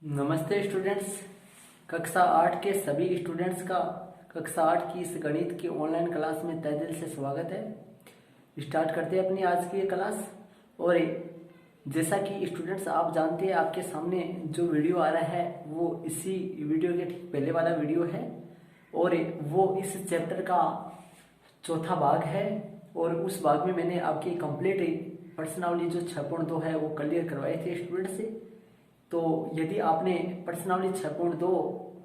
नमस्ते स्टूडेंट्स। कक्षा 8 के सभी स्टूडेंट्स का कक्षा 8 की इस गणित की ऑनलाइन क्लास में तहे दिल से स्वागत है। स्टार्ट करते हैं अपनी आज की ये क्लास। और जैसा कि स्टूडेंट्स आप जानते हैं, आपके सामने जो वीडियो आ रहा है वो इसी वीडियो के ठीक पहले वाला वीडियो है और वो इस चैप्टर का चौथा भाग है। और उस भाग में मैंने आपकी कंप्लीट प्रश्नावली जो 6.2 है वो क्लियर करवाए थे स्टूडेंट से। तो यदि आपने प्रश्नावली 6.2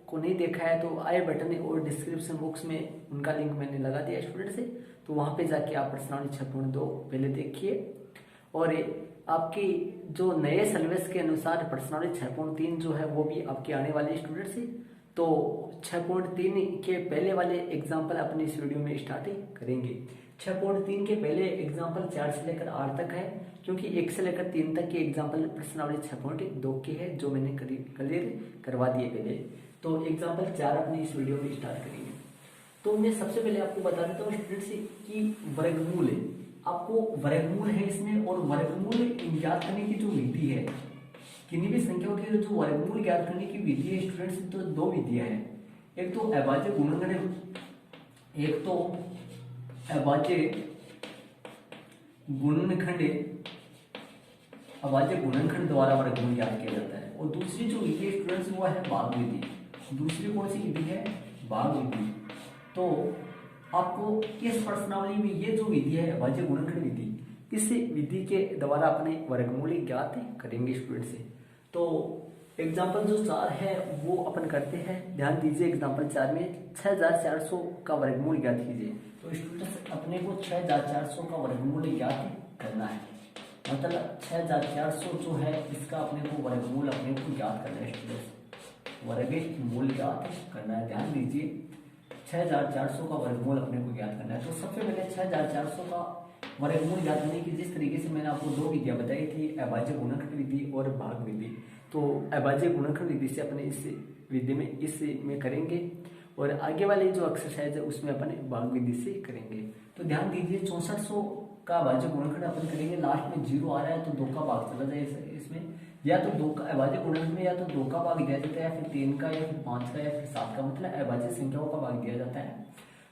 को नहीं देखा है तो आई बटन और डिस्क्रिप्शन बॉक्स में उनका लिंक मैंने लगा दिया स्टूडेंट से, तो वहाँ पे जाके आप प्रश्नावली 6.2 पहले देखिए। और आपकी जो नए सिलेबस के अनुसार प्रश्नावली 6.3 जो है वो भी आपके आने वाले स्टूडेंट से। तो 6.3 के पहले वाले एग्जाम्पल अपने इस वीडियो में स्टार्ट करेंगे। 6.3 के पहले एग्जाम्पल 4 से लेकर 8 तक है, क्योंकि 1 से लेकर 3 तक के एग्जाम्पल प्रश्नावली 6.2 के है जो मैंने क्लियर करवा दिए पहले। तो एग्जाम्पल 4 अपने इस वीडियो में स्टार्ट करेंगे। तो मैं सबसे पहले आपको बता देता हूँ स्टूडेंट्स कि वर्गमूल है, आपको वर्गमूल है इसमें। और वर्गमूल ज्ञात करने की जो विधि है, किन्हीं भी संख्याओं के जो वर्गमूल ज्ञात करने की विधि है स्टूडेंट्स, तो दो विधियां हैं। एक तो अभाज्य गुणनखंड, एक तो अभाज्य गुणनखंड द्वारा वर्गमूल ज्ञात किया जाता है। और दूसरी जो विधि है स्टूडेंट्स वो है भाग विधि। दूसरी कौन सी विधि है? भाग विधि। तो आपको इस प्रश्नावली में ये जो विधि है अभाज्य गुणनखंड विधि, इस विधि के द्वारा अपने वर्गमूल ज्ञात करेंगे स्टूडेंट से। तो एग्जाम्पल जो 4 है वो अपन करते हैं। ध्यान दीजिए, एग्जाम्पल 4 में 6400 का वर्गमूल ज्ञात कीजिए। तो स्टूडेंट्स अपने को 6400 का वर्गमूल ज्ञात करना है, मतलब 6400 जो है इसका अपने को वर्गमूल अपने को ज्ञात करना है स्टूडेंट्स, वर्गमूल ज्ञात करना है। ध्यान दीजिए, 6400 का वर्गमूल अपने को ज्ञात करना है। तो सबसे पहले 6400 का वर्गमूल ज्ञात करने की जिस तरीके से मैंने आपको दो विधियां बताई थी, अभाज्य गुणनखंड विधि और भाग विधि, तो अभाज्य गुणनखंड विधि से अपने इस विधि में इसमें करेंगे और आगे वाली जो एक्सरसाइज है उसमें अपने भाग विधि से करेंगे। तो ध्यान दीजिए, 6400 का अभाज्य गुणनखंड अपन करेंगे। लास्ट में 0 आ रहा है तो 2 का भाग चला जाए इसमें, या तो 2 का अभाज्य गुणनखंड में या तो 2 का भाग दिया जाता है, या फिर 3 का, या फिर 5 का, या फिर 7 का, मतलब अभाज्य संख्याओं का भाग दिया जाता है।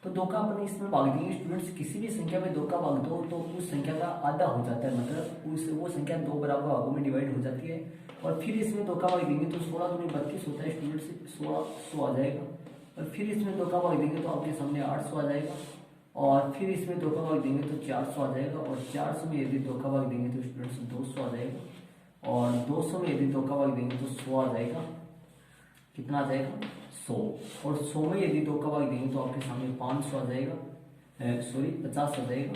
तो 2 का अपने इसमें भाग देंगे स्टूडेंट्स। किसी भी संख्या में 2 का भाग दो तो उस संख्या का आधा हो जाता है, मतलब वो संख्या 2 बराबर भागों में डिवाइड हो जाती है। और फिर इसमें 2 का भाग देंगे तो 16 दूनी 32 होता है स्टूडेंट्स, 1600 आ जाएगा। और फिर इसमें 2 का भाग देंगे तो आपके सामने 800 आ जाएगा। और फिर इसमें 2 का भाग देंगे तो 400 आ जाएगा। और 400 में यदि 2 का भाग देंगे तो स्टूडेंट्स 200 आ जाएगा। और 200 में यदि 2 का भाग देंगे तो 100 आ जाएगा। कितना आ जाएगा? 100। और 100 में यदि 2 का भाग देंगे तो आपके सामने 500 आ जाएगा, 50 आ जाएगा।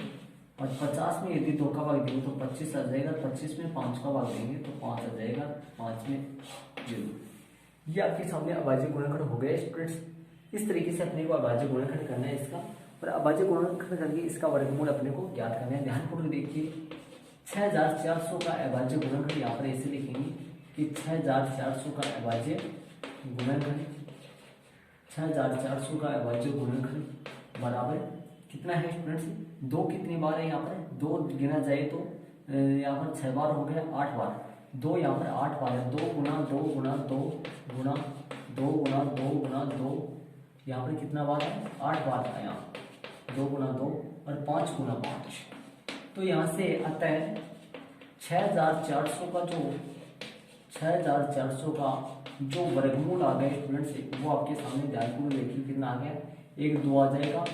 और 50 में यदि 2 का भाग देंगे तो 25 आ जाएगा। 25 में 5 का भाग देंगे तो 5 आ जाएगा, 5 में 0। ये आपके सामने अभाज्य गुणनखंड हो गए स्टूडेंट्स। इस तरीके से अपने को अभाज्य गुणनखंड करना है इसका, और अभाज्य गुणनखंड करके इसका वर्गमूल अपने को ज्ञात करना है। ध्यानपूर्वक देखिए, 6400 का अभाज्य गुणनखंड यहाँ पर ऐसे लिखेंगे कि 6400 का अभाज्य गुणनखंड, 6400 का अभाज्य गुणनखंड बराबर कितना है स्टूडेंट्स? 2 कितनी बार है यहाँ पर? 2 गिना जाए तो यहाँ पर 6 बार हो गया, 8 बार। 2 यहाँ पर 8 बार है। 2 गुना 2 गुना 2 गुना 2 गुना 2 गुना 2, यहाँ पर कितना बार है? 8 बार था यहाँ, 2 गुना 2 और 5 गुना 5। तो यहाँ से आता है 6400 का जो 6400 का जो वर्गमूल आ गया स्टूडेंट्स, वो आपके सामने ध्यानपूर्वक देखिए कितना आ गया। 1 2 आ जाएगा,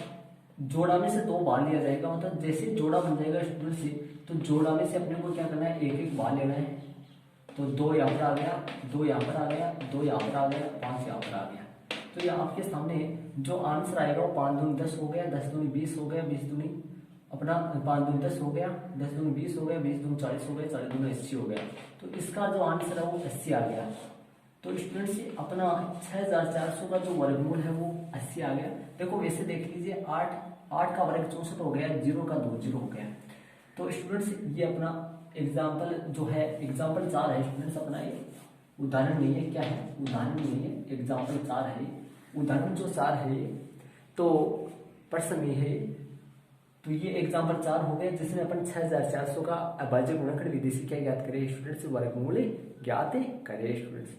जोड़ा में से 2 बाहर लिया जाएगा, मतलब जैसे जोड़ा बन जाएगा स्टूडेंट्स तो जोड़ा में से अपने को क्या करना है? 1 1 बाहर लेना है। तो 2 यहाँ पर आ गया, 2 यहाँ पर आ गया, 2 यहाँ पर आ गया, 5 यहाँ पर आ गया। तो ये आपके सामने जो आंसर आएगा वो 5 दूनी 10 हो गया, 10 दूनी 20 हो गया, 20 दूनी अपना 5 दूनी 10 हो गया, 10 दूनी 20 हो गया, 20 दूनी 40 हो गया, 40 दूनी 80 हो गया। तो इसका जो आंसर है वो 80 आ गया। तो स्टूडेंट्स अपना 6400 का जो वर्गमूल है वो 80 आ गया। देखो वैसे देख लीजिए, 8 का वर्ग 64 हो गया, 0 का 2 0 हो गया। तो स्टूडेंट्स ये अपना एग्जाम्पल जो है, एग्जाम्पल 4 है स्टूडेंट्स अपना, ये उदाहरण नहीं है। क्या है? उदाहरण नहीं है, एग्जाम्पल 4 है। उदाहरण जो 4 है तो प्रश्न में है। तो ये एग्जाम्पल 4 हो गए जिसमें अपन 6400 का अभाज्य गुणनखंड विधि से क्या ज्ञात करें स्टूडेंट्स? वर्गमूल ज्ञात करें स्टूडेंट्स।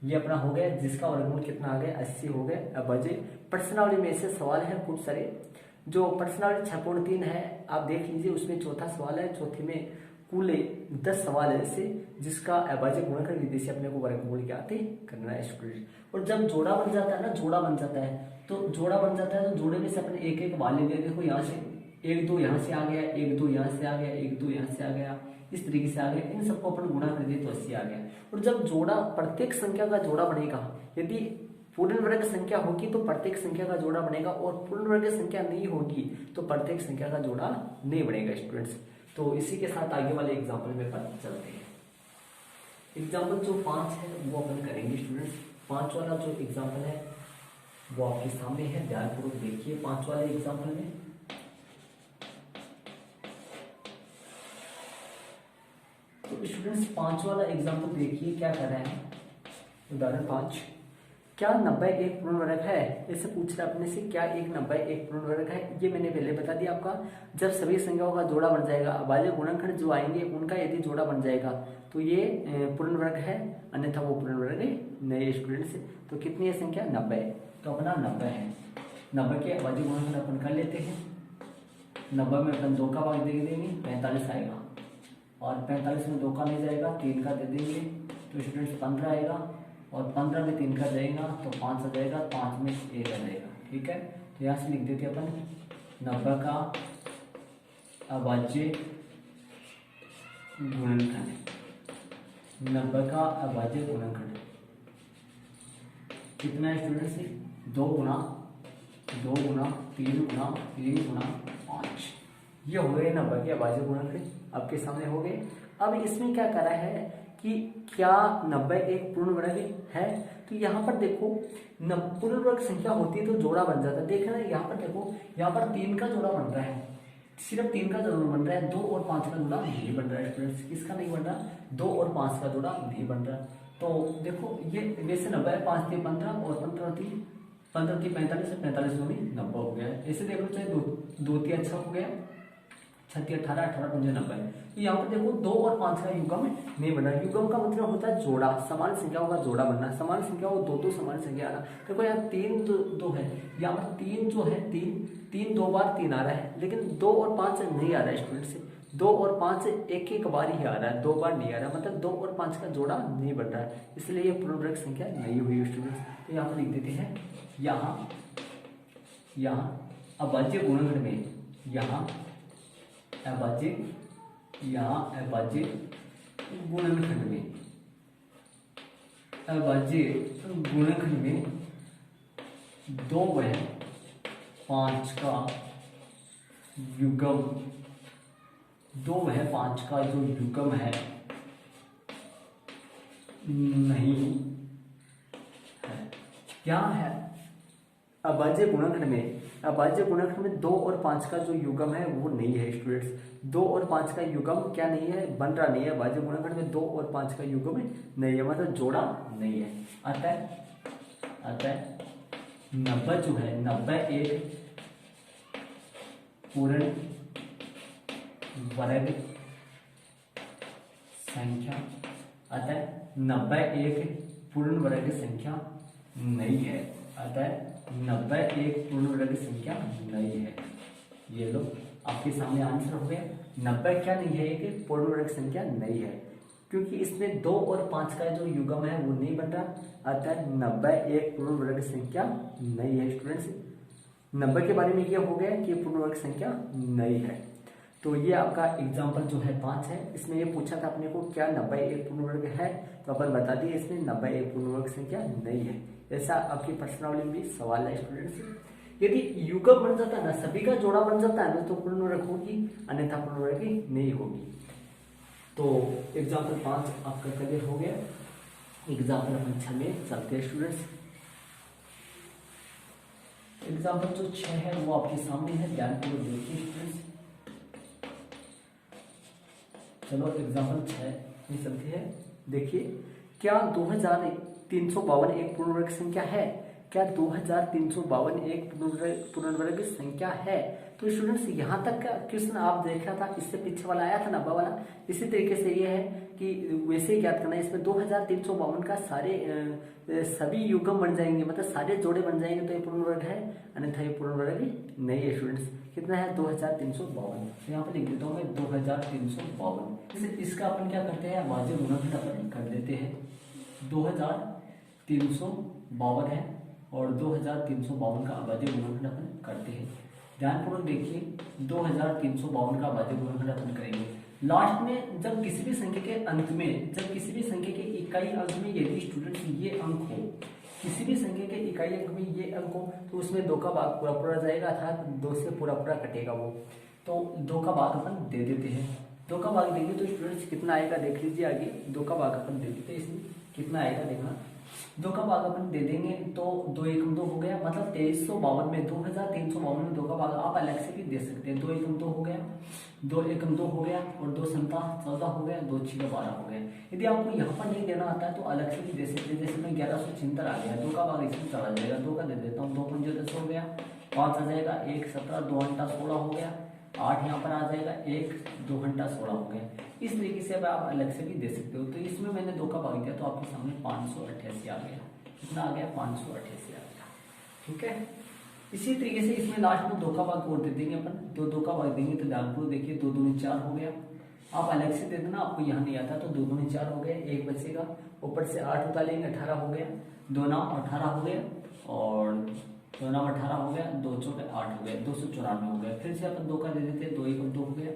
ये अपना हो गया, जिसका वर्गमूल कितना आ गया 80 हो गया। अब बजे प्रश्नावली में से सवाल है खूब सारे। जो प्रश्नावली 6.3 है आप देख लीजिए, उसमें चौथा सवाल है, चौथे में कुल 10 सवाल है ऐसे, जिसका अभाज्य गुणनखंड विधि से अपने को वर्गमूल क्या आते करना है स्टूडेंट। और जब जोड़ा बन जाता है ना, जोड़ा बन जाता है तो जोड़े में से अपने एक एक वाले ले, देखो यहाँ से 1 2 यहाँ से आ गया, 1 2 यहाँ से आ गया, 1 2 यहाँ से आ गया, इस तरीके से आ गया, इन सबको अपन गुणा कर दिए तो 80 आ गया। और जब जोड़ा प्रत्येक संख्या का जोड़ा बनेगा, यदि पूर्ण वर्ग संख्या होगी तो प्रत्येक संख्या का जोड़ा बनेगा, और पूर्ण वर्ग संख्या नहीं होगी तो प्रत्येक संख्या का जोड़ा नहीं बनेगा स्टूडेंट्स। तो इसी के साथ आगे वाले एग्जाम्पल में अपन चलते हैं। एग्जाम्पल जो 5 है वो अपन करेंगे स्टूडेंट्स। 5 वाला जो एग्जाम्पल है वो आपके सामने है, ध्यानपूर्वक देखिए 5 वाले एग्जाम्पल में। तो स्टूडेंट्स 5 वाला एग्जाम्पल देखिए क्या कर रहे हैं। उदाहरण 5, क्या 90 एक पूर्ण वर्ग है? ऐसे पूछ रहा अपने से, क्या 90 एक पूर्ण वर्ग है? ये मैंने पहले बता दिया आपका। जब सभी संख्याओं का जोड़ा बन जाएगा, अभाज्य गुणनखंड जो आएंगे उनका यदि जोड़ा बन जाएगा तो ये पूर्ण वर्ग है, अन्यथा वो पूर्ण वर्ग नहीं। स्टूडेंट्स तो कितनी है संख्या 90, तो अपना 90 है। 90 के अभाज्य गुणनखंड अपन कर लेते हैं। 90 में अपन 2 का भाग दे देंगे, 45 आएगा, और 45 में 2 का नहीं जाएगा, 3 का दे देंगे तो स्टूडेंट्स 15 आएगा, और 15 में 3 का जाएगा तो 5 आ जाएगा, 5 में 1 आ जाएगा। ठीक है, तो यहाँ से लिख देते अपन 90 का अभाज्य गुणनखंड। 90 का अभाज्य गुणनखंड कितना है स्टूडेंट्स? 2 गुना 3 गुना 5, ये हो गए 90 के अभाज्य गुणनखंड, आपके सामने हो गए। अब इसमें क्या करा है कि क्या 90 एक पूर्ण वर्ग है? तो यहाँ पर देखो पूर्ण वर्ग संख्या होती है तो जोड़ा बन जाता है। देखना यहाँ पर देखो, यहाँ पर 3 का जोड़ा बन रहा है, सिर्फ 3 का जोड़ा बन रहा है, 2 और 5 का जोड़ा नहीं बन रहा है स्टूडेंट्स। किसका नहीं बन रहा? 2 और 5 का जोड़ा नहीं बन रहा। तो देखो ये वैसे 90 है, 5 3 15 और 15 3 45 से 45 में भी 90 हो गया है। ऐसे देख लो, चाहे 2 3 अच्छा हो गया, 36 18 18 5 90। तो यहाँ पर देखो 2 और 5 का युग्म नहीं बना। युग्म का मतलब होता है जोड़ा, समान संख्याओं का जोड़ा बनना। समान संख्याओं दो समान संख्या आना। देखो यहाँ 3 2 है, यहाँ पर 3 जो है 3 2 बार 3 आ रहा है, लेकिन 2 और 5 नहीं आ रहा है स्टूडेंट से। 2 और 5 एक बार ही आ रहा है, 2 बार नहीं आ रहा, मतलब 2 और 5 का जोड़ा नहीं बन रहा है, इसलिए ये पूर्ण वर्ग संख्या नहीं हुई स्टूडेंट्स। तो यहाँ पर लिख देते हैं, यहाँ अभाज्य गुणनखंड में, यहाँ अभाज्य गुणनखंड में, अभाज्य गुणनखंड में 2 व 5 का युग्म, 2 व 5 का जो युग्म है नहीं है। क्या है? अभाज्य गुणनखंड में 2 और 5 का जो युग्म है वो नहीं है स्टूडेंट्स। 2 और 5 का युग्म क्या नहीं है? बन रहा नहीं है। अभाज्य गुणनखंड में 2 और 5 का युग्म नहीं है, मतलब जोड़ा नहीं है। अतः 90 जो है, 90 एक पूर्ण वर्ग संख्या, अतः 90 एक पूर्ण वर्ग संख्या नहीं है। अतः 90 एक पूर्ण वर्ग संख्या नहीं है। ये लो आपके सामने आंसर हो गया। 90 क्या नहीं है? एक पूर्ण वर्ग संख्या नहीं है, क्योंकि इसमें 2 और 5 का जो युग्म है वो नहीं बन रहा। अतः 90 एक पूर्ण वर्ग संख्या नहीं है स्टूडेंट्स। 90 के बारे में ये हो गया कि पूर्ण वर्ग संख्या नहीं है। तो ये आपका एग्जाम्पल जो है 5 है। इसमें ये पूछा था अपने को, क्या 90 एक पूर्ण वर्ग है? तो अपन बता दिए इसमें 90 एक पूर्ण वर्ग संख्या नहीं है। ऐसा आपकी प्रश्नावली में भी सवाल है स्टूडेंट्स। यदि युग्म बन जाता है ना, सभी का जोड़ा बन जाता है ना, तो पूर्ण वर्ग होगी, अन्यथा पूर्ण वर्ग नहीं होगी। तो एग्जाम्पल 5 आपका क्लियर हो गया। एग्जाम्पल अपन 6 में चलते हैं स्टूडेंट्स। एग्जाम्पल जो 6 है वो आपके सामने है, ध्यानपूर्वक देखिए स्टूडेंट्स। चलो एग्जाम्पल 6 में चलती है। देखिए, क्या 2352 एक पूर्ण वर्ग संख्या है? क्या 2352 एक पूर्णवर्ग संख्या है? तो स्टूडेंट्स यहाँ तक का क्वेश्चन आप देखा था, इससे पीछे वाला आया था ना वाला। इसी तरीके से ये है कि वैसे ही याद करना है, इसमें 2352 का सारे सभी युग्म बन जाएंगे, मतलब सारे जोड़े बन जाएंगे तो ये पूर्णवर्ग है, अन्यथा ये पूर्णवर्ग नहीं है स्टूडेंट्स। कितना है? 2352। तो यहाँ पर लिख देता हूँ मैं 2352। इसका अपन क्या करते हैं, अभाज्य गुणनखंड अपन कर देते हैं। 2352 है और 2352 का अभाज्य गुणनखंड अपन करते हैं। ध्यानपूर्वक देखिए, 2352 का अभाज्य गुणनखंड अपन करेंगे। लास्ट में जब किसी भी संख्या के अंत में, जब किसी भी संख्या के इकाई अंक में यदि स्टूडेंट्स ये अंक हो, किसी भी संख्या के इकाई अंक में ये अंक हो, तो उसमें 2 का भाग पूरा पूरा जाएगा, अर्थात 2 से पूरा पूरा कटेगा वो। तो 2 का भाग अपन दे देते हैं। 2 का भाग देंगे तो स्टूडेंट्स कितना आएगा देख लीजिए आगे। 2 का भाग अपन दे देते हैं, इसमें कितना आएगा देखना। 2 का भाग अपन दे देंगे तो 2 एकम 2 हो गया, मतलब 2352 में 2352 में 2 का भाग आप अलग से भी दे सकते हैं। 2 एकम 2 हो गया, 2 एकम 2 हो गया और 2 संता 14 हो गया, 2 6 12 हो गया। यदि आपको यहाँ पर नहीं देना आता है तो अलग से भी दे सकते हैं। जैसे मैं 1176 आ गया, 2 का भाग इसमें चला जाएगा, 2 का दे देता हूँ। 2 पंजे 10 हो गया, 5 आ जाएगा, 1 17, 2 घंटा 16 हो गया, 8 यहाँ पर आ जाएगा, 1 2 घंटा 16 हो गया। इस तरीके से अब आप अलग से भी दे सकते हो। तो इसमें मैंने 2 का भाग दिया तो आपके सामने 588 आ गया। कितना आ गया? 588 आ गया। ठीक है। इसी तरीके से इसमें लास्ट में 2 का भाग और दे देंगे अपन। तो 2 का भाग देंगे तो ध्यानपूर्वक देखिए, 2 दूनी 4 हो गया। आप अलग से दे देना, आपको यहाँ नहीं आता तो 2 दूनी 4 हो गया, 1 बचेगा, ऊपर से 8 उतारेंगे, 18 हो गया, 2 9 18 हो गया और 2 9 18 हो गया, 2 4 8 हो गया, 294 हो गया। फिर से अपन 2 का दे देते हैं, 2 1 2 हो गया,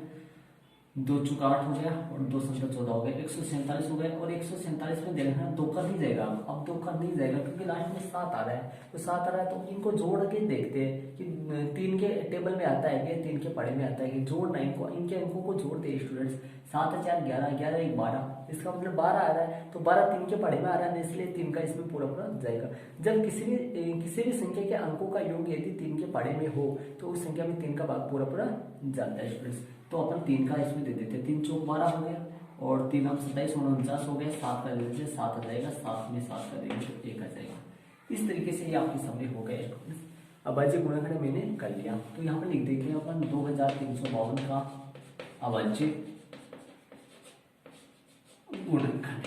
2 4 8 हो गया और 2 7 14 हो गया, 147 हो गया। और 147 में देखना 2 का नहीं जाएगा, अब 2 का नहीं जाएगा क्योंकि लास्ट में 7 आ रहा है। तो 7 आ रहा है तो इनको जोड़ के देखते हैं कि 3 के टेबल में आता है कि 3 के पढ़े में आता है कि जोड़ना, इनको इनके अंकों को जोड़ते हैं स्टूडेंट्स। 7 4 11, 11 1 12, इसका मतलब 12 आ रहा है। तो 12 3 के पढ़े में आ रहा है, इसलिए 3 का इसमें पूरा पूरा जाएगा। जब किसी भी संख्या के अंकों का योग यदि 3 के पढ़े में हो तो उस संख्या में 3 का भाग पूरा पूरा जाता है स्टूडेंट्स। तो अपन 3 का इसमें दे देते हैं, 3 चौक 12 हो गया और 3 अब 27 49 हो गया, 7 का दे देते 7 आ जाएगा, 7 में 7 का देंगे तो 1 आ जाएगा। इस तरीके से ये आपके सामने हो गए। अभाज्य गुणनखंड मैंने कर लिया, तो यहाँ पर लिख देते हैं अपन 2352 का अभाज्य गुणनखंड।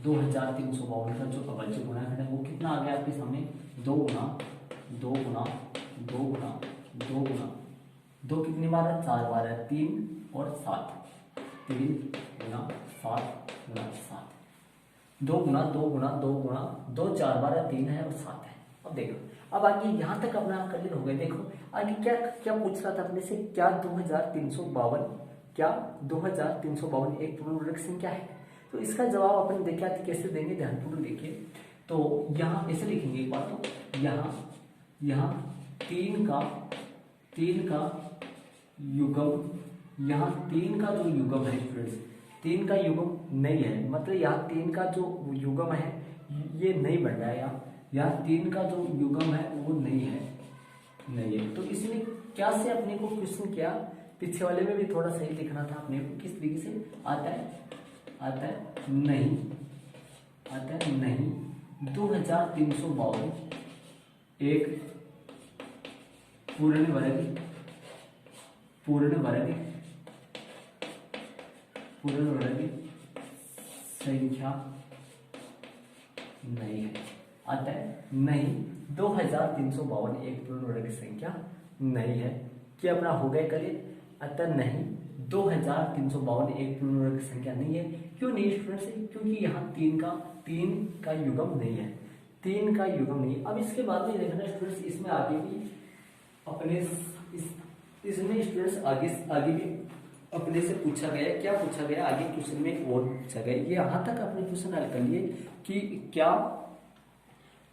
2352 का जो अभाज्य गुणनखंड है वो कितना आ गया आपके सामने? 2 गुना 2 गुना 2 गुना 2 गुना 2 कितनी बार है? 4 बार है, 3 और 7, 3 गुना 7 गुना 7, 2 गुना 2 गुना 2 गुना 2 4 बार है, 3 है और 7 है। अब देखो, अब आगे यहाँ तक अपना क्लियर हो गया। देखो आगे क्या क्या पूछ रहा था अपने से, क्या 2352 एक पूर्णवर्ग संख्या है? तो इसका जवाब अपन देखा कैसे देंगे, ध्यानपूर्वक देखिए। तो यहाँ ऐसे लिखेंगे एक बार, तो यहाँ 3 का युग्म, यहाँ 3 का जो युग्म है स्टूडेंट्स, 3 का युग्म नहीं है, मतलब यहाँ 3 का जो युग्म है ये नहीं बन रहा है। यहाँ 3 का जो युग्म है वो नहीं है। तो इसमें क्या से अपने को क्वेश्चन किया, पीछे वाले में भी थोड़ा सही लिखना था अपने को। किस तरीके से आता है नहीं 2352 एक पूर्ण वर्ग संख्या नहीं है। आता है नहीं 2352 एक पूर्ण वर्ग संख्या नहीं है। क्या अपना हो गया करिए? अतः नहीं 2352 एक पूर्ण वर्ग संख्या नहीं है। क्यों नहीं स्टूडेंट्स? क्योंकि यहाँ 3 का युग्म नहीं है, 3 का युग्म नहीं है। अब इसके बाद में देखना स्टूडेंट्स, इसमें आगे भी अपने इसमें स्टूडेंट्स आगे भी अपने से पूछा गया। क्या पूछा गया आगे क्वेश्चन में और पूछा गया, ये यहाँ तक अपने क्वेश्चन हल कर लिए कि क्या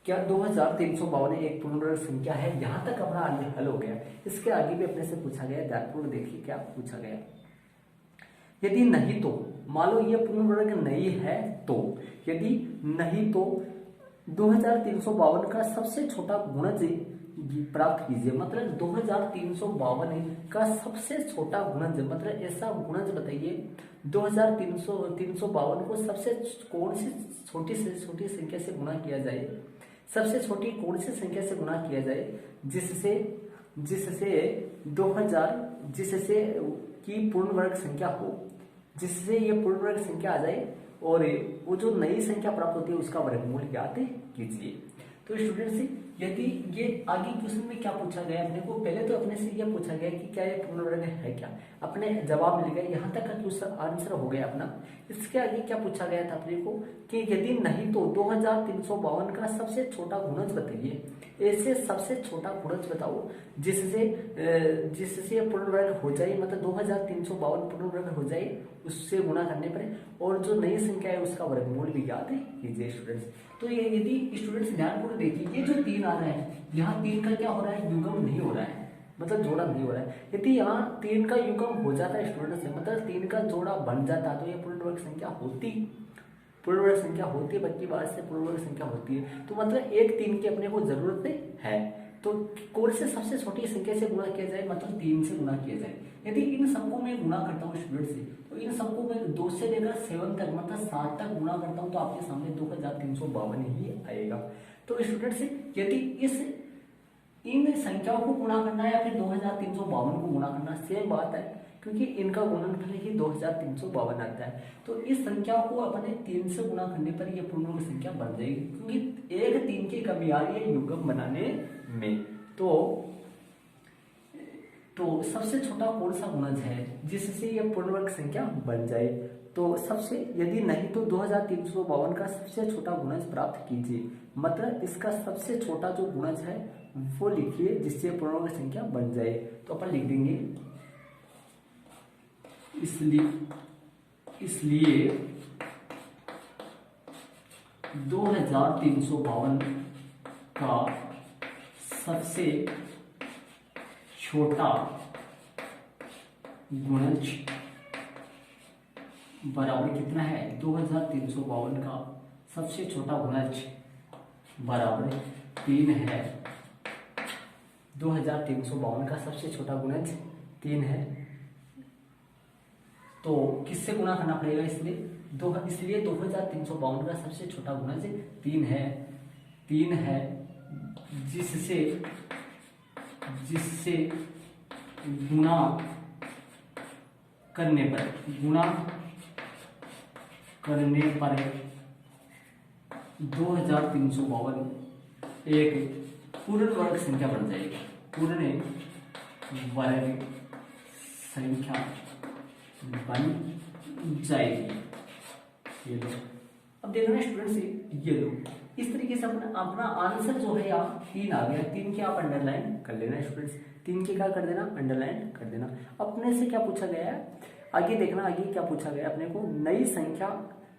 2352 एक पूर्ण वर्ग संख्या है, यहाँ तक अपना हल हो गया। इसके आगे भी अपने से पूछा गया, ध्यानपूर्वक देखिए क्या पूछा गया। यदि नहीं तो, मान लो ये पूर्ण वर्ग नहीं है तो, यदि नहीं तो 2352 का सबसे छोटा गुणज प्राप्त कीजिए। मतलब 2352 का सबसे छोटा गुणज, मतलब ऐसा गुणज बताइए 2352 को सबसे कौन सी छोटी से छोटी संख्या से गुणा किया जाए सबसे छोटी कौन सी संख्या से गुणा किया जाए जिससे जिससे 2000 जिससे की पूर्ण वर्ग संख्या हो, जिससे ये पूर्ण वर्ग संख्या आ जाए और वो जो नई संख्या प्राप्त होती है उसका वर्गमूल ज्ञात कीजिए। तो स्टूडेंट्स यदि ये आगे क्वेश्चन में क्या पूछा गया अपने को, पहले तो अपने से ये पूछा गया कि क्या ये पूर्ण वर्ग है क्या, अपने जवाब मिल गया, यहाँ तक का क्वेश्चन आंसर हो गया अपना। इसके आगे क्या पूछा गया था अपने को कि यदि नहीं तो 2352 का सबसे छोटा गुणज बताइए, ऐसे सबसे छोटा गुणज बताओ जिससे पूर्ण वर्ग हो जाए, मतलब 2352 पूर्ण वर्ग हो जाए उससे गुणा करने पर, और जो नई संख्या है उसका वर्गमूल भी ज्ञात कीजिए स्टूडेंट्स। तो ये यदि स्टूडेंट्स ध्यानपूर्वक देखिए, ये जो 3 आ रहा है यहाँ 3 का क्या हो रहा है, युग्म नहीं हो रहा है, मतलब जोड़ा नहीं हो रहा है। यदि यहाँ 3 का युग्म हो जाता है स्टूडेंट्स, मतलब 3 का जोड़ा बन जाता तो ये पूर्ण वर्ग संख्या होती, पूर्ण वर्ग संख्या होती है, बच्ची बार से पूर्ण वर्ग संख्या होती है। तो मतलब एक 3 की अपने को जरूरत है, तो कौन से सबसे छोटी संख्या से गुणा किया जाए, मतलब 3 से गुणा किया जाए। यदि इन सबको मैं गुणा करता हूँ स्टूडेंट से, तो इन सबको मैं 2 से लेकर 7 तक मतलब 7 तक गुणा करता हूँ तो आपके सामने 2352 ही आएगा। तो स्टूडेंट्स यदि इस इन संख्याओं को गुणा करना है या फिर 2352 को गुणा करना, सेम बात है, क्योंकि इनका गुणनफल ही 2352 आता है। तो इस संख्या को अपने 3 से गुणा करने पर यह पूर्ण वर्ग संख्या बन जाएगी, क्योंकि एक 3 की कमी आ रही है युग्म बनाने में। तो सबसे छोटा कौन सा गुणज है जिससे यह पूर्ण वर्ग संख्या बन जाए, तो सबसे यदि नहीं तो 2352 का सबसे छोटा गुणज प्राप्त कीजिए, मतलब इसका सबसे छोटा जो गुणज है वो लिखिए जिससे पूर्ण वर्ग संख्या बन जाए। तो अपन लिख देंगे इसलिए 2352 का सबसे छोटा गुणज बराबर कितना है, 2352 का सबसे छोटा गुणज बराबर 3 है। 2352 का सबसे छोटा गुणज 3 है, तो किससे गुणा करना पड़ेगा, इसलिए 2352 का सबसे छोटा गुणज 3 है जिससे गुणा करने पर 2352 एक पूर्ण वर्ग संख्या बन जाएगी, पूर्ण वर्ग संख्या बन जाएगी। ये लो, अब देखना स्टूडेंट्स ये लो, इस तरीके से अपना आंसर जो है यहाँ 3 आ गया। 3 के आप अंडरलाइन कर लेना स्टूडेंट्स, 3 के क्या कर देना, अंडरलाइन कर देना। अपने से क्या पूछा गया है, आगे देखना आगे क्या पूछा गया अपने को, नई संख्या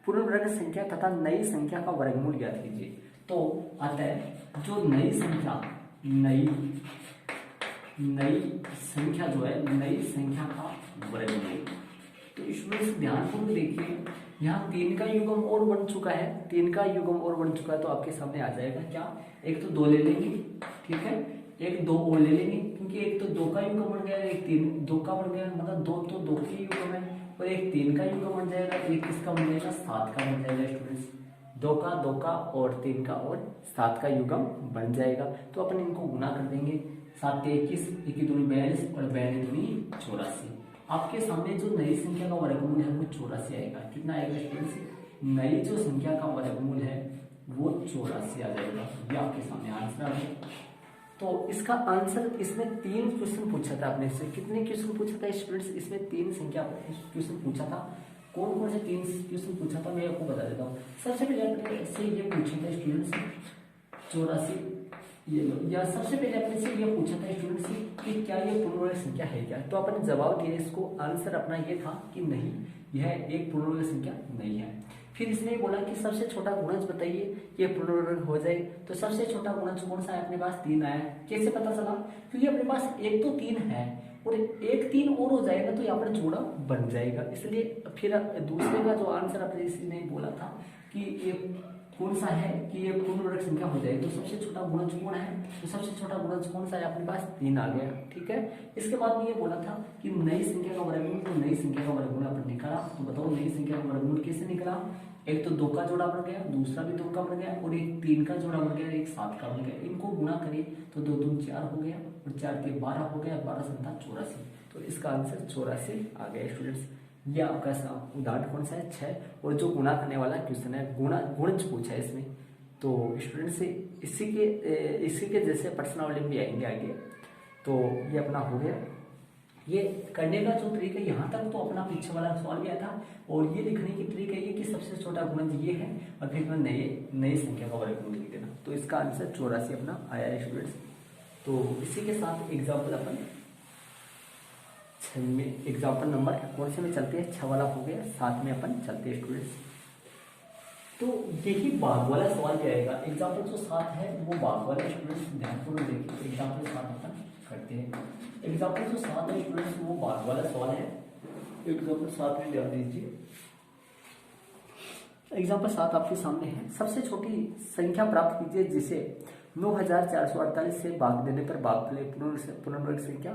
पूर्ण वर्ग संख्या तथा नई संख्या का वर्गमूल ज्ञात कीजिए। तो आता है जो नई संख्या जो है नई संख्या का वर्गमूल। तो स्टूडेंट्स ध्यानपूर्वक देखिए, यहाँ 3 का युग्म और बन चुका है, 3 का युग्म और बन चुका है, तो आपके सामने आ जाएगा क्या, एक तो 2 ले लेंगे, ठीक है, एक 2 और ले लेंगे, क्योंकि एक तो 2 का युग्म बन गया, एक 2 का बन गया, मतलब 2 तो 2 के युग्म है, और एक 3 का युग्म बन जाएगा, एक किसका बन जाएगा, 7 का बन जाएगा स्टूडेंट्स। 2 का और 3 का और 7 का युग्म बन जाएगा। तो अपन इनको गुना कर देंगे, 7 21, 1 दूनी 42 और 42 दूनी 84। आपके सामने जो नई संख्या का वर्गमूल है वो 84 आएगा। कितना आएगा स्टूडेंट्स, नई जो संख्या का वर्गमूल है वो 84 आ जाएगा। ये आपके सामने आंसर आ गया। तो इसका आंसर, इसमें 3 क्वेश्चन पूछा था आपने से, कितने क्वेश्चन पूछा था स्टूडेंट्स, इसमें 3 संख्या क्वेश्चन पूछा था। कौन कौन से 3 क्वेश्चन पूछा था मैं आपको बता देता हूँ। सबसे पहले अपने से ये पूछा था स्टूडेंट्स 84, ये लो, या सबसे पहले अपने से ये पूछा था स्टूडेंट्स कि क्या ये पूर्ण वर्ग संख्या है क्या। तो अपन जवाब दिए इसको, आंसर अपना ये था कि नहीं, यह एक पूर्ण वर्ग संख्या नहीं है। फिर इसने बोला कि सबसे छोटा गुणज बताइए, ये पूर्ण वर्ग हो जाए। तो सबसे छोटा गुणज कौन सा है, अपने पास 3 आया। कैसे पता चला, क्योंकि अपने पास एक तो 3 है और एक 3 और हो जाएगा तो यहाँ पर जोड़ा बन जाएगा। इसलिए फिर दूसरे का जो आंसर अपने इसने बोला था कि ये कौन सा है कि ये पूर्ण वर्ग संख्या हो जाए, तो सबसे छोटा गुणज कौन है, तो सबसे छोटा गुणज कौन सा है, अपने पास 3 आ गया, ठीक है। इसके बाद में ये बोला था कि नई संख्या का वर्गमूल, तो नई संख्या का वर्गमूल अपन निकाला। तो बताओ नई संख्या का वर्गमूल कैसे निकला, एक तो 2 का जोड़ा बन गया, दूसरा भी 2 का बन गया, और एक 3 का जोड़ा बन गया, एक 7 का बन गया। इनको गुना करिए तो 2 दूनी 4 हो गया, और 4 के 12 हो गया, 12 संता 84। तो इसका आंसर 84 आ गया स्टूडेंट्स। ये आपका उदाहरण कौन सा है? 6। और जो गुना करने वाला क्वेश्चन है, गुणज पूछा है इसमें। तो स्टूडेंट्स इसी के जैसे प्रश्नावली भी आएंगे आगे। तो ये अपना हो गया। ये करने का जो तरीका, यहाँ तक तो अपना पीछे वाला सवाल भी आया था, और ये लिखने की तरीका ये कि सबसे छोटा गुणज ये है, और फिर मैं नई संख्या का वर्गमूल लिख देना। तो इसका आंसर 84 अपना आया है स्टूडेंट्स। तो इसी के साथ एग्जाम्पल अपन 6 में एग्जाम्पल नंबर कौन से में चलते हैं? 6 वाला हो गया, 7 में अपन चलते हैं स्टूडेंट्स। तो यही भाग वाला सवाल क्या आएगा? एग्जाम्पल जो 7 है वो भाग वाला स्टूडेंट्स, ध्यानपूर्वक देखिए। एग्जाम्पल 7 अपन करते हैं। एग्जाम्पल जो 7 है स्टूडेंट्स वो भाग वाला सवाल है। एग्जाम्पल 7 में ध्यान दीजिए। एग्जाम्पल 7 आपके सामने है। सबसे छोटी संख्या प्राप्त कीजिए जिसे 9448 से भाग देने पर भागफल पूर्ण संख्या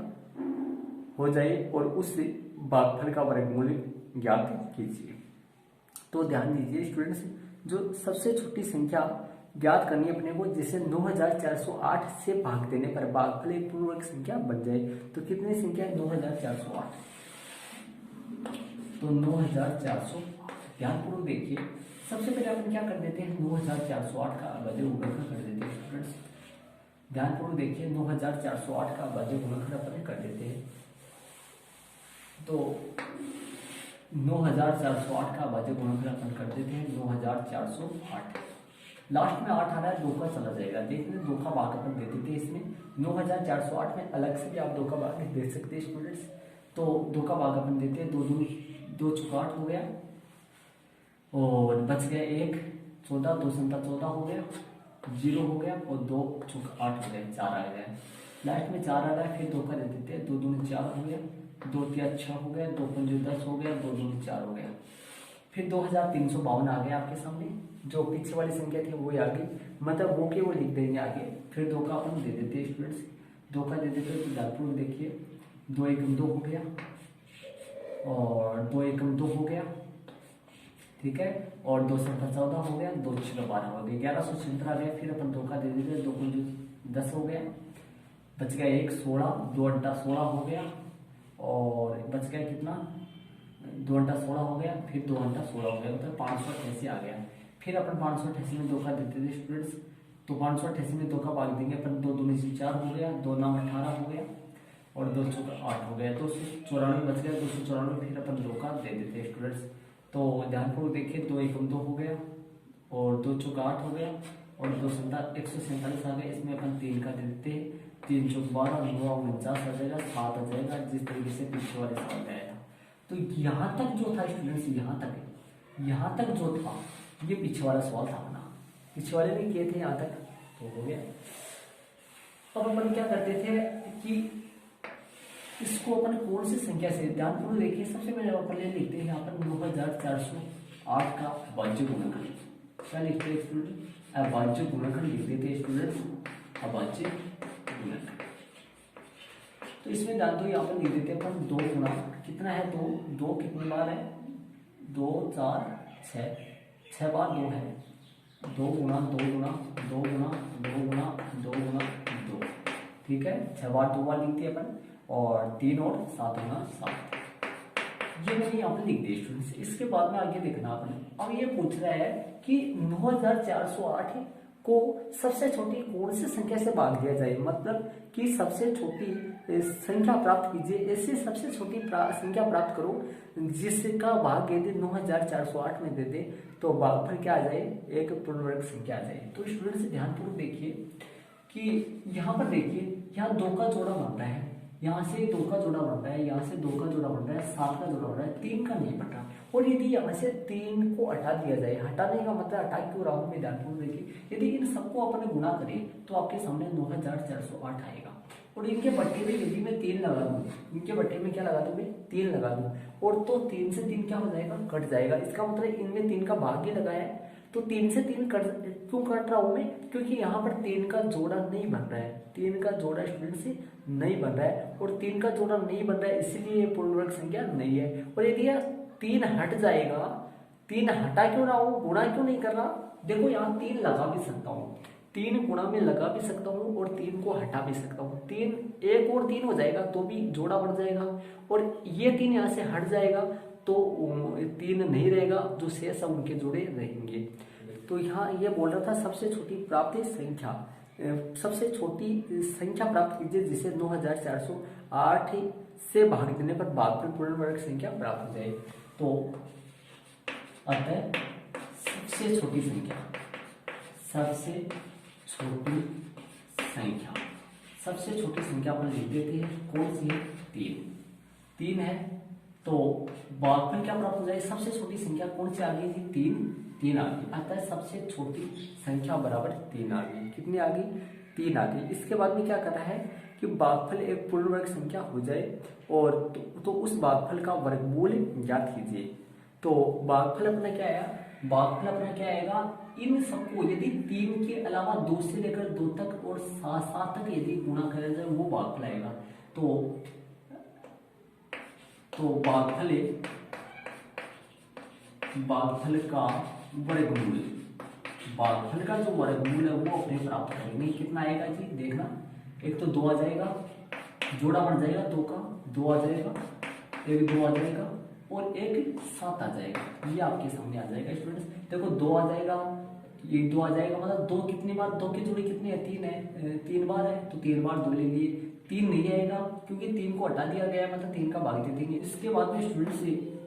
हो जाए, और उस भागफल का वर्गमूल ज्ञात कीजिए। तो ध्यान दीजिए स्टूडेंट्स, जो सबसे छोटी संख्या ज्ञात करनी है अपने को, जिसे 9408 से भाग देने पर भागफल एक पूर्ण वर्ग संख्या बन जाए। तो कितनी संख्या है? 9408। तो 9408, ध्यानपूर्वक देखिए। सबसे पहले अपन क्या कर देते हैं? 9408 का अभाज्य गुणनखंड कर देते हैं स्टूडेंट्स। ध्यानपूर्वक देखिए, 9408 का अभाज्य गुणनखंड अपन कर देते हैं। तो 9408 का अभाज्य गुणनखंड अपन कर देते हैं 9408। लास्ट में 8 आ रहा है, 2 का चला जाएगा। देखते हैं 2 का भाग अपन दे देते हैं इसमें। 9408 में अलग से भी आप 2 का भाग दे सकते हैं स्टूडेंट्स। तो 2 का भाग अपन देते हैं, 2 चौका 8 हो गया, और बच गया 1, 14, 2 संता 14 हो गया, 0 हो गया, और 2 चौका 8 हो गया, 4 आ गया। लास्ट में 4 आ रहा है, फिर 2 का दे देते हैं, 2 दूनी 4 हो गया, 2 तिया 6 हो गया, 2 पंजे 10 हो गया, 2 दूनी 4 हो गया। फिर 2352 आ गया आपके सामने। जो पीछे वाली संख्या थी वो आ गई, मतलब वो के वो लिख देंगे आगे। फिर 2 का अपन दे देते हैं स्टूडेंट्स। 2 का दे देते हैं तो ध्यानपूर्वक देखिए, 2 एकम 2 हो गया, और 2 एकम 2 हो गया, ठीक है, और 2 संख्या 14 हो गया, 2 6 12 हो गया, 1176 आ गया। फिर अपन 2 का दे देते हैं, 2 पंजे 10 हो गया, बच गया 1 16, 2 अंटा 16 हो गया, और बच गया कितना? 2 अंटा 16 हो गया, फिर 2 अंटा 16 हो गया, मतलब 588 आ गया। फिर अपन 588 में 2 का देते थे स्टूडेंट्स। तो 588 में 2 का भाग देंगे अपन, 2 दूनी 4 हो गया, 2 9 18 हो गया, और 2 चौका 8 हो गया, 294 बच गया। 294 फिर अपन 2 का दे देते हैं स्टूडेंट्स। तो ध्यानपूर्वक देखिए, 2 एकम 2 हो गया, और 2 चौका 8 हो गया, और 2 संता 147 आ गया। इसमें अपन 3 का दे देते हैं, 3 चौक 12, 9 49 आ जाएगा, 7 आ जाएगा, जिस तरीके से पीछे वाले सवाल में आया था। तो यहाँ तक जो था स्टूडेंट्स, यहाँ तक जो था ये पीछे वाला सवाल था अपना। पीछे वाले भी किए थे यहाँ तक, तो हो गया। अब अपन क्या करते थे कि इसको अपन कौन सी संख्या से, ध्यानपूर्वक देखिए। सबसे पहले अपन लिखते हैं यहाँ पर 9408 का अभाज्य गुणनखंड। क्या लिखते हैं स्टूडेंट? अभाज्य गुणनखंड लिख देते हैं स्टूडेंट, अभाज्य गुणनखंड। तो इसमें ध्यान दो, यहाँ पर लिख देते हैं अपन 2 गुना कितना है? 2 कितनी बार है? 2 4 6, 6 बार 2 है। 2 गुना 2 गुना 2 गुना 2 गुना 2 गुना 2, ठीक है। 6 बार 2 बार लिखते हैं अपन, और 3 और 7 गुना 7। ये मैंने यहाँ पे लिख दिया स्टूडेंट्स। इसके बाद में आगे देखना आपने। अब ये पूछ रहा है कि 9408 को सबसे छोटी कौन सी संख्या से भाग दिया जाए, मतलब कि सबसे छोटी संख्या प्राप्त कीजिए। ऐसी सबसे छोटी संख्या प्राप्त करो जिसका भाग यदि 9408 में दे दे तो भागफल क्या आ जाए? एक पूर्ण वर्ग संख्या आ जाए। तो स्टूडेंट्स ध्यानपूर्वक देखिए कि यहाँ पर देखिए, यहाँ 2 का जोड़ा बन रहा है, यहाँ से 2 का जोड़ा बन रहा है, यहाँ से 2 का जोड़ा बन रहा है, 7 का जोड़ा बन रहा है, 3 का नहीं बन रहा। और यदि यहाँ से 3 को हटा दिया जाए, हटाने का मतलब हटा क्यों रहा हूँ मैं, ध्यानपूर्वक देखिए। यदि इन सबको अपने गुणा करें तो आपके सामने 9408 आएगा। और इनके बट्टे में यदि मैं 3 लगा दूँ, इनके बट्टे में क्या लगा दूँ मैं? 3 लगा दूँ, और तो 3 से 3 क्या हो जाएगा? कट जाएगा। इसका मतलब इनमें 3 का भाग ही लगाया है, तो 3 से 3 क्यों काट रहा हूं मैं? क्योंकि यहाँ पर 3 का जोड़ा नहीं बन रहा है, 3 का जोड़ा स्टूडेंट से नहीं बन रहा है, और 3 का जोड़ा नहीं बन रहा है, इसीलिए ये पूर्ण वर्ग संख्या नहीं है। और यदि यह 3 हट जाएगा 3 हटा क्यों रहा हूँ, गुणा क्यों नहीं कर रहा? देखो यहाँ 3 लगा भी सकता हूँ, 3 गुणा में लगा भी सकता हूँ और 3 को हटा भी सकता हूँ। 3 एक और 3 हो जाएगा तो भी जोड़ा बढ़ जाएगा, और ये 3 यहाँ से हट जाएगा तो 3 नहीं रहेगा, जो शेष है उनके जोड़े रहेंगे। तो यहाँ ये बोल रहा था सबसे छोटी प्राप्त संख्या, सबसे छोटी संख्या प्राप्त कीजिए जिसे 9408 से भाग देने पर भागफल पूर्ण वर्ग संख्या प्राप्त हो जाए। तो अतः सबसे छोटी संख्या, सबसे छोटी संख्या, सबसे छोटी संख्या अपन लिख देते हैं, कौन सी है? 3 है। तो भागफल क्या प्राप्त हो जाए? सबसे छोटी संख्या कौन सी आ गई थी? 3 आ गई। अतः सबसे छोटी संख्या बराबर 3 आ गई। कितनी आ गई? 3 आ गई। इसके बाद में क्या करना है कि भागफल एक पूर्ण वर्ग संख्या हो जाए और तो उस भागफल का वर्गमूल ज्ञात कीजिए। तो भागफल अपना क्या आया? भागफल अपना क्या आएगा? इन सबको यदि 3 के अलावा 2 से लेकर 2 तक और 7 तक यदि गुणा करा जाए वो भागफल आएगा। तो भागफल का वर्गमूल, भागफल का जो वर्गमूल है वो अपने प्राप्त करेंगे। कितना आएगा जी? देखना, एक तो 2 आ जाएगा, जोड़ा बढ़ जाएगा 2 का, 2 आ जाएगा, एक 2 आ जाएगा और एक 7 आ जाएगा। ये आपके सामने आ जाएगा स्टूडेंट्स। देखो 2 आ जाएगा, ये 2 आ जाएगा, मतलब 2 कितनी बार, 2 की जोड़ी कितनी है? 3 है, 3 बार है तो 3 बार 2 ले लिए। 3 नहीं आएगा क्योंकि 3 को हटा दिया गया है, मतलब 3 का भाग दे देंगे। इसके बाद में स्टूडेंट्स,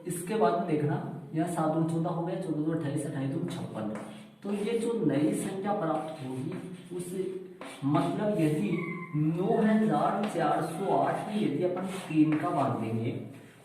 इसके बाद में देखना, यहाँ 7 दूनी 14 हो गया, 14 दूनी 28, 28 दूनी 56। तो ये जो नई संख्या प्राप्त होगी उस मतलब यदि 9408 में यदि अपन 3 का भाग देंगे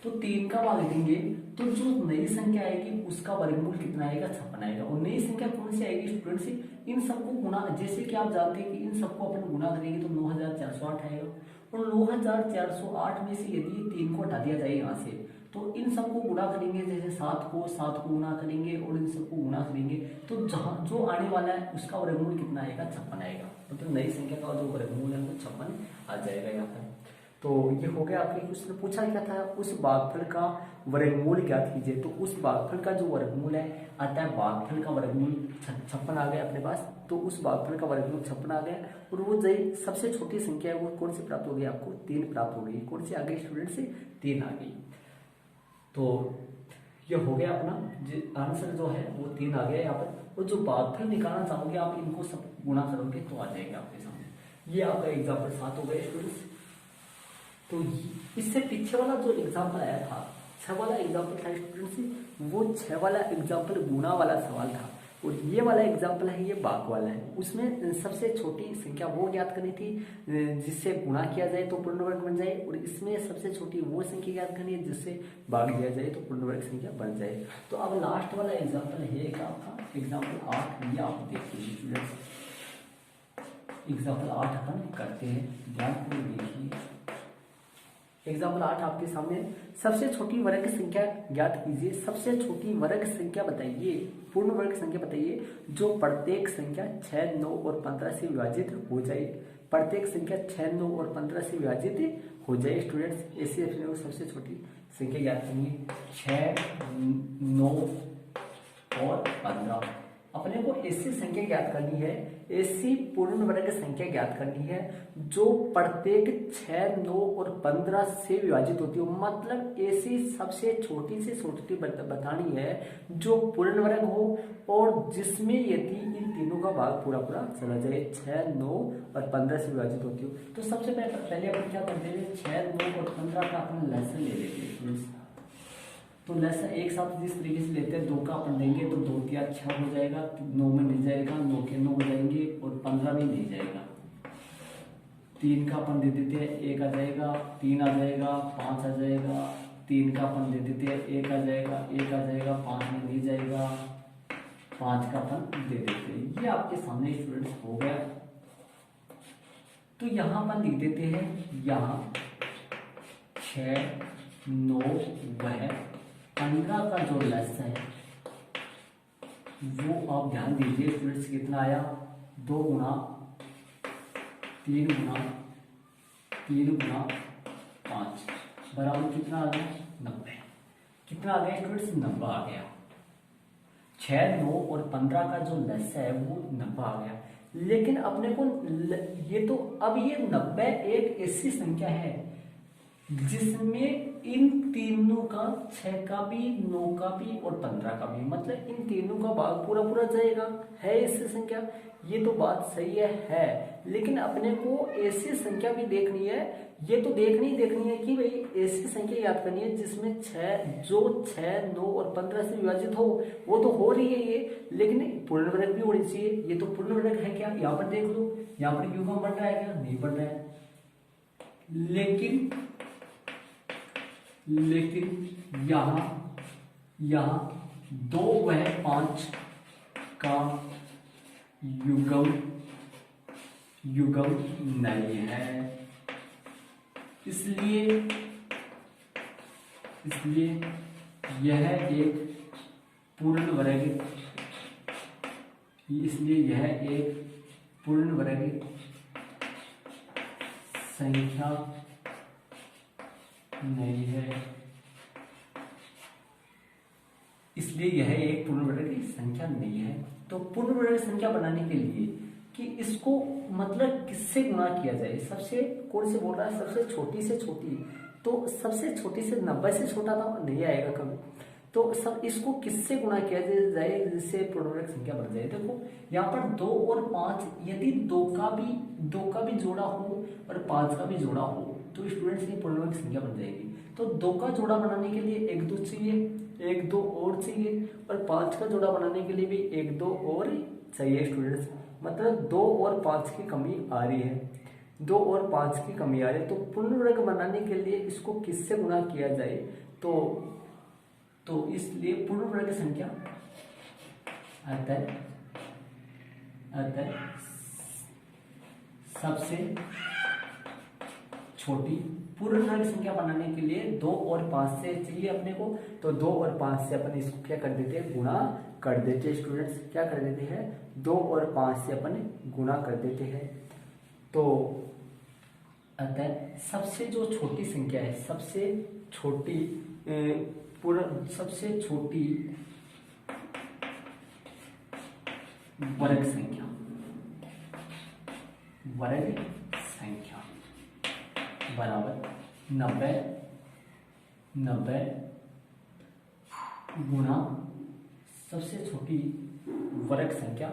तो 3 का भाग देंगे तो जो नई संख्या आएगी उसका वर्गमूल कितना आएगा? 56 आएगा। और नई संख्या कौन सी आएगी स्टूडेंट्स? इन सबको गुणा, जैसे कि आप जानते हैं कि इन सबको अपन गुणा करेंगे तो 9408 आएगा। और 9408 में से यदि 3 को हटा दिया जाए यहाँ से तो इन सबको गुणा करेंगे, जैसे 7 को गुणा करेंगे और इन सबको गुणा करेंगे तो जहाँ जो आने वाला है उसका वर्गमूल कितना आएगा? 56 आएगा। मतलब नई संख्या का जो वर्गमूल है वो 56 आ जाएगा यहाँ पर। तो ये हो गया आपके क्वेश्चन। पूछा क्या था? उस भागफल का वर्गमूल ज्ञात कीजिए। तो उस भागफल का जो वर्गमूल है, अतः भागफल का वर्गमूल 56 आ गया अपने पास। तो उस भागफल का वर्गमूल 56 आ गया और वो जो सबसे छोटी संख्या है वो कौन सी प्राप्त हो गई? आपको 3 प्राप्त हो गई। कौन सी आ गई स्टूडेंट से? 3 आ गई। तो ये हो गया अपना आंसर जो है वो 3 आ गया यहाँ पर। और जो भागफल निकालना चाहोगे आप इनको सब गुणा करोगे तो आ जाएगा आपके सामने। ये आपका एग्जाम्पल 7 हो गया स्टूडेंट्स। तो इससे पीछे वाला जो एग्जाम्पल आया था, 6 वाला एग्जाम्पल था स्टूडेंट्स, वो 6 वाला एग्जाम्पल गुणा वाला सवाल था। और ये वाला एग्जाम्पल है ये भाग वाला है। उसमें सबसे छोटी संख्या वो ज्ञात करनी थी जिससे गुणा किया जाए तो पूर्ण वर्ग बन जाए, और इसमें सबसे छोटी वो संख्या ज्ञात करनी है जिससे भाग दिया जाए तो पूर्ण वर्ग संख्या बन जाए। तो अब लास्ट वाला एग्जाम्पल है क्या था? एग्जाम्पल 8। ये आप देखिए स्टूडेंट्स, एग्जाम्पल 8 अपन करते हैं, ध्यानपूर्वक देखिए। एग्जाम्पल 8 आपके सामने। सबसे छोटी वर्ग संख्या ज्ञात कीजिए। सबसे छोटी वर्ग संख्या बताइए, पूर्ण वर्ग संख्या बताइए जो प्रत्येक संख्या 6, 9 और 15 से विभाजित हो जाए। प्रत्येक संख्या 6, 9 और 15 से विभाजित हो जाए स्टूडेंट्स। ऐसे अपने को सबसे छोटी संख्या ज्ञात करनी है। 6, 9 और 15 अपने को ऐसी संख्या ज्ञात करनी है, ऐसी पूर्ण वर्ग संख्या ज्ञात करनी है जो प्रत्येक 6, 9 और 15 से विभाजित होती हो। मतलब ऐसी सबसे छोटी से छोटी बतानी है जो पूर्ण वर्ग हो और जिसमें यदि इन तीनों का भाग पूरा पूरा चला जाए, 6, 9 और 15 से विभाजित होती हो। तो सबसे पहले अपन क्या करते हैं? 6, 9 और 15 का अपन लहसन ले लेते हैं। तो लहसन एक साथ जिस तरीके से लेते हैं, 2 का अपन लेंगे तो 2 तिया 6 हो जाएगा, 9 में नहीं जाएगा, 9 के 9 हो जाएंगे और 15 में नहीं जाएगा। 3 का अपन दे देते हैं, 1 आ जाएगा, 3 आ जाएगा, 5 आ जाएगा, 3 का अपन दे देते हैं, 1 आ जाएगा, 1 आ जाएगा, 5 में नहीं जाएगा, 5 का अपन दे देते हैं। ये आपके सामने स्टूडेंट्स हो गया। तो यहाँ अपन लिख देते हैं, यहाँ 6, 9 वह 15 का जो लस है वो आप ध्यान दीजिए स्टूडेंट्स। कितना आया? 2 गुणा 3 गुणा 3 गुणा 5 बराबर कितना आ गया? 90। कितना आ गया स्टूडेंट्स? 90 आ गया। 6, 9 और 15 का जो लस है वो 90 आ गया। लेकिन अपने को ये तो अब ये 90 एक ऐसी संख्या है जिसमें इन तीनों का, 6 का भी, 9 का भी और 15 का भी, मतलब इन तीनों का भाग पूरा पूरा जाएगा, है ऐसी संख्या। ये तो बात सही है लेकिन अपने को ऐसी संख्या भी देखनी है। ये तो देखनी है कि भाई ऐसी संख्या याद करनी है जिसमें 6, 9 और 15 से विभाजित हो। वो तो हो रही है ये, लेकिन पूर्ण वर्ग भी होनी चाहिए। ये तो पूर्ण वर्ग है क्या, यहाँ पर देख लो, यहाँ पर क्यों बन रहा है क्या, नहीं बन रहा है। लेकिन यहाँ 2 व 5 का युगम नहीं है, इसलिए यह एक पूर्ण वर्ग संख्या नहीं है, इसलिए यह एक पूर्ण वर्ग की संख्या नहीं है। तो पूर्ण वर्ग संख्या बनाने के लिए कि इसको मतलब किससे गुणा किया जाए, सबसे कौन से बोल रहा है, सबसे छोटी से छोटी, तो सबसे छोटी से 90 से छोटा था नहीं आएगा कभी, तो सब इसको किससे गुणा किया जाए जिससे पूर्ण वर्ग संख्या बन जाए। देखो यहाँ पर 2 और 5, यदि 2 का भी जोड़ा हो और 5 का भी जोड़ा हो तो स्टूडेंट्स की पूर्ण वर्ग संख्या बन जाएगी। तो 2 का जोड़ा बनाने के लिए 1 2 चाहिए, 1 2 और चाहिए, और 5 का जोड़ा बनाने के लिए भी 1 2 और चाहिए स्टूडेंट्स। मतलब 2 और 5 की कमी आ रही है, 2 और 5 की कमी आ रही है। तो पूर्ण वर्ग बनाने के लिए इसको किससे गुणा किया जाए, तो इसलिए पूर्ण वर्ग संख्या अतः सबसे छोटी पूर्ण वर्ग संख्या बनाने के लिए 2 और 5 से चाहिए अपने को, तो 2 और 5 से अपन इसको क्या कर देते हैं, गुणा कर देते हैं स्टूडेंट्स। क्या कर देते हैं, 2 और 5 से अपन गुणा कर देते हैं। तो अतः सबसे जो छोटी संख्या है, सबसे छोटी वर्ग संख्या बराबर 90 गुना सबसे छोटी वर्ग संख्या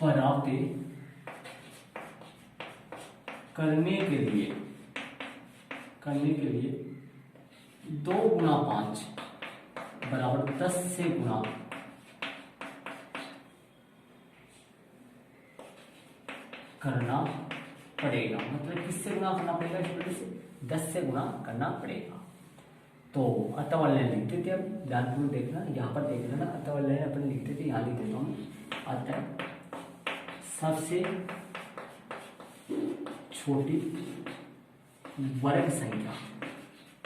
प्राप्त करने के लिए 2 गुना 5 बराबर 10 से गुणा करना पड़ेगा। मतलब किससे गुणा करना पड़ेगा स्टूडेंट से, 10 से गुणा करना पड़ेगा। तो अतः वाले लिख देते, अब ध्यानपूर्वक देखना, यहाँ पर देख लेना, अतः वाले अपन लिख देते, यहाँ लिख देता हूँ, अतः सबसे छोटी वर्ग संख्या,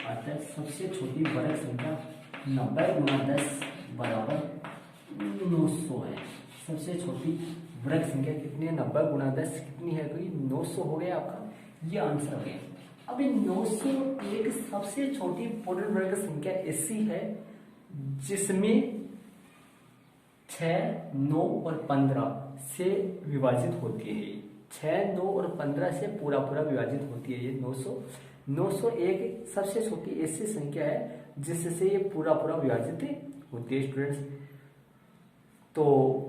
अतः सबसे छोटी वर्ग संख्या 90 गुना 10 बराबर 900 है। सबसे छोटी वर्ग संख्या कितनी है, 90 गुना 10 कितनी है, तो ये 900 हो गया आपका, ये आंसर हो गया। अब ये 900 एक सबसे छोटी पूर्ण वर्ग संख्या ऐसी है जिसमें 6, 9 और 15 से विभाजित होती है। 6, 9 और 15 से पूरा विभाजित होती है ये 900 एक सबसे छोटी ऐसी संख्या है जिससे ये पूरा विभाजित होती है स्टूडेंट्स। तो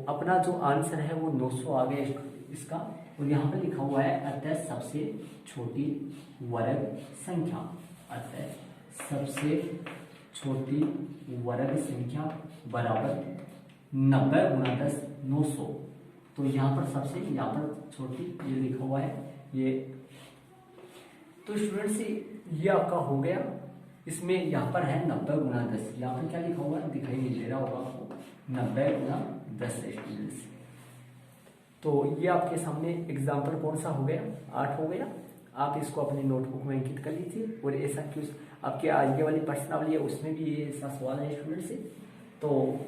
अपना जो आंसर है वो 900 आ गया इसका, और यहाँ पे लिखा हुआ है अतः सबसे छोटी वर्ग संख्या, अतः सबसे छोटी वर्ग संख्या बराबर 90 गुना 10 900। तो यहाँ पर छोटी ये लिखा हुआ है ये। तो स्टूडेंट्स ये आपका हो गया, इसमें यहाँ पर है 90 गुना 10, यहाँ पर क्या लिखा हुआ है दिखाई नहीं दे रहा होगा आपको, 90 गुना 10 स्टूडेंट्स। तो ये आपके सामने एग्जाम्पल कौन सा हो गया, 8 हो गया। आप इसको अपनी नोटबुक में अंकित कर लीजिए, और ऐसा क्यों आपके आगे वाली प्रश्नावली है उसमें भी ये ऐसा सवाल है स्टूडेंट्स से। तो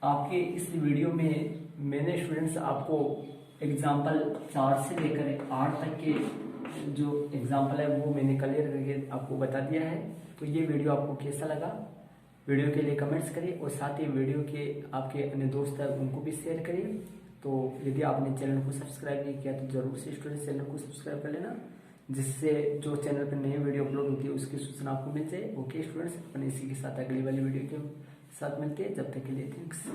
आपके इस वीडियो में मैंने स्टूडेंट्स आपको एग्जाम्पल 4 से लेकर 8 तक के जो एग्जाम्पल है वो मैंने क्लियर करके आपको बता दिया है। तो ये वीडियो आपको कैसा लगा, वीडियो के लिए कमेंट्स करिए और साथ ही वीडियो के आपके अन्य दोस्त हैं उनको भी शेयर करिए। तो यदि आपने चैनल को सब्सक्राइब नहीं किया तो जरूर से स्टूडेंट चैनल को सब्सक्राइब कर लेना, जिससे जो चैनल पर नई वीडियो अपलोड होती है उसकी सूचना आपको मिल जाए। ओके स्टूडेंट्स, अपन इसी के साथ अगली वाली वीडियो के साथ मिलते हैं, जब तक के लिए थैंक्स।